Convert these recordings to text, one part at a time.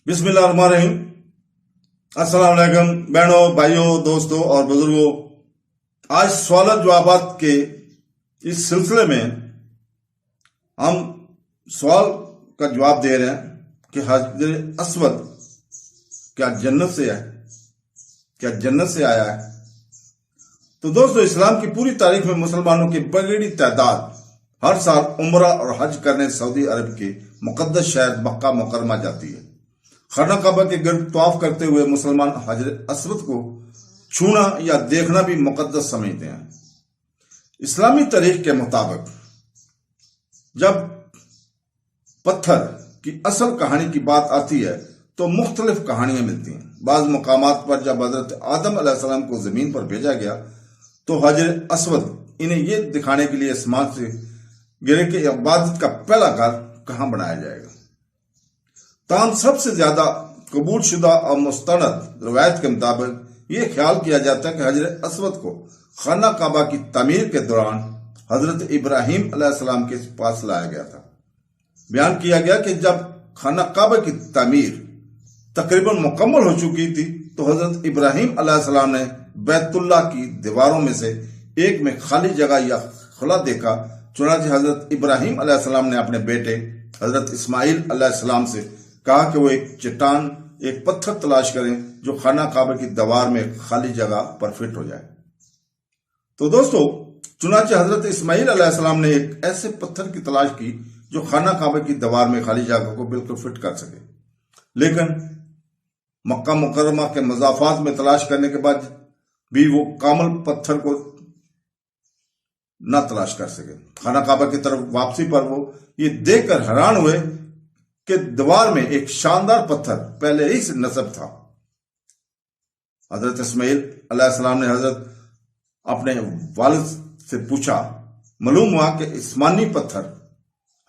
बिस्मिल्लाहिर्रहमानिर्रहीम। अस्सलाम वालेकुम बहनों, भाइयों, दोस्तों और बुजुर्गों। आज सवाल जवाबात के इस सिलसिले में हम सवाल का जवाब दे रहे हैं कि हजर अस्वद क्या जन्नत से है, क्या जन्नत से आया है। तो दोस्तों, इस्लाम की पूरी तारीख में मुसलमानों की बड़ी तादाद हर साल उम्रा और हज करने सऊदी अरब के मुकद्दस शहर मक्का मुकरमा जाती है। खाना काबा के गिर्द तवाफ करते हुए मुसलमान हजर अस्वद को छूना या देखना भी मुकद्दस समझते हैं। इस्लामी तारीख के मुताबिक जब पत्थर की असल कहानी की बात आती है तो मुख्तलिफ कहानियां मिलती हैं। बाज मकामात पर जब हजरत आदम अलैहिस्सलाम को जमीन पर भेजा गया तो हजर अस्वद इन्हें यह दिखाने के लिए आसमान से गिरे कि इबादत का पहला घर कहां बनाया जाएगा। ताम सबसे ज्यादा कबूल शुदा और मुस्तनद रवायत के मुताबिक ये ख्याल किया जाता है कि हजर अस्वद को खाना काबा की तामीर के दौरान हजरत इब्राहिम अलैहिस्सलाम के पास लाया गया था। बयान किया गया कि जब खाना काबा की तामीर तकरीबन मुकम्मल हो चुकी थी तो हजरत इब्राहिम अलैहिस्सलाम ने बैतुल्लाह की दीवारों में से एक में खाली जगह या खुला देखा। चुनांचे हजरत इब्राहिम अलैहिस्सलाम ने अपने बेटे हजरत इस्माइल अलैहिस्सलाम से कहा कि वो एक चट्टान, एक पत्थर तलाश करें जो खाना काबा की दीवार में खाली जगह पर फिट हो जाए। तो दोस्तों, चुनांचे हजरत इस्माइल अलैहिस्सलाम ने एक ऐसे पत्थर की तलाश की जो खाना काबा की दीवार में खाली जगह को बिल्कुल फिट कर सके, लेकिन मक्का मुकर्रमा के मज़ाफात में तलाश करने के बाद भी वो कामल पत्थर को न तलाश कर सके। खाना काबा की तरफ वापसी पर वो ये देखकर हैरान हुए कि दीवार में एक शानदार पत्थर पहले ही से नस्ब था। हजरत इस्माइल अलैहिस्सलाम ने हजरत अपने वालिद से पूछा। मालूम हुआ कि इस्मानी पत्थर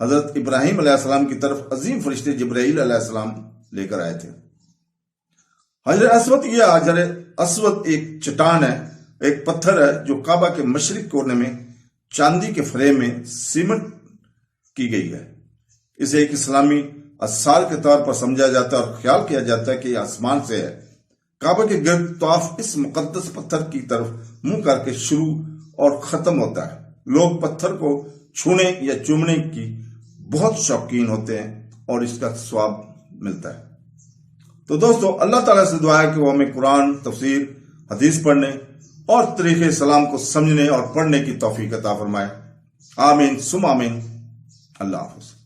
हजरत इब्राहिम अलैहिस्सलाम की तरफ अजीम फरिश्ते जिब्राइल अलैहिस्सलाम लेकर आए थे। हजर अस्वद एक चट्टान है, एक पत्थर है जो काबा के मशरिक कोने में चांदी के फ्रेम में सीमेंट की गई है। इसे एक इस्लामी असार के तौर पर समझा जाता है और ख्याल किया जाता है कि यह आसमान से है। काबा के गिर्द तवाफ इस मुकद्दस पत्थर की तरफ मुंह करके शुरू और खत्म होता है। लोग पत्थर को छूने या चूमने की बहुत शौकीन होते हैं और इसका स्वाब मिलता है। तो दोस्तों, अल्लाह ताला से दुआ है कि वो हमें कुरान, तफसीर, हदीस पढ़ने और तरीके सलाम को समझने और पढ़ने की तौफीक अता फरमाए। आमीन सुम आमीन। अल्लाह हाफ़िज़।